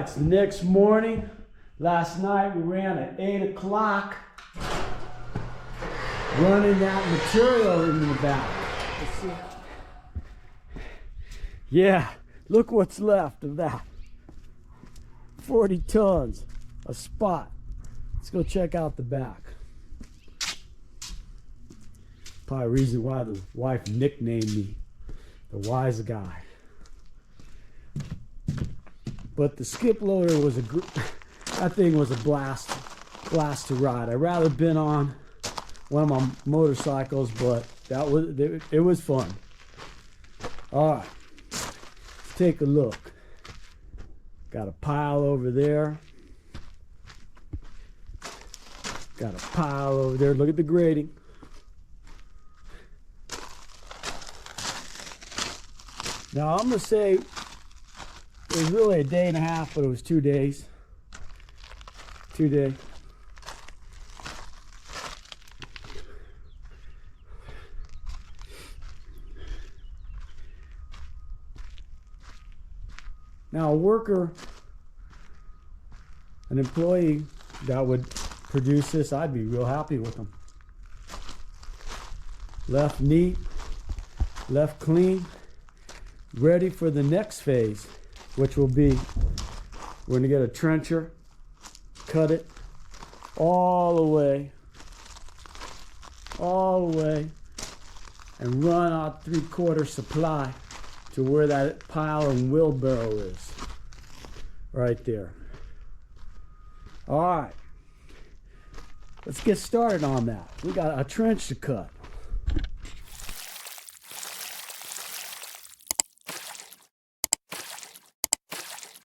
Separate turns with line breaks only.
it's the next morning. Last night we ran at 8 o'clock, running that material in the back. Let's see. Yeah, look what's left of that. 40 tons, a spot. Let's go check out the back. Probably a reason why the wife nicknamed me the wise guy. But the skip loader was that thing was a blast to ride. I'd rather been on one of my motorcycles, but it was fun. All right, let's take a look. Got a pile over there. Got a pile over there. Look at the grading. Now I'm gonna say it was really a day and a half, but it was 2 days. 2 days. Now a worker, an employee that would produce this, I'd be real happy with them. Left neat, left clean, ready for the next phase, which will be, we're gonna get a trencher, cut it all the way, and run out 3/4 supply to where that pile and wheelbarrow is, right there. All right, let's get started on that. We got a trench to cut.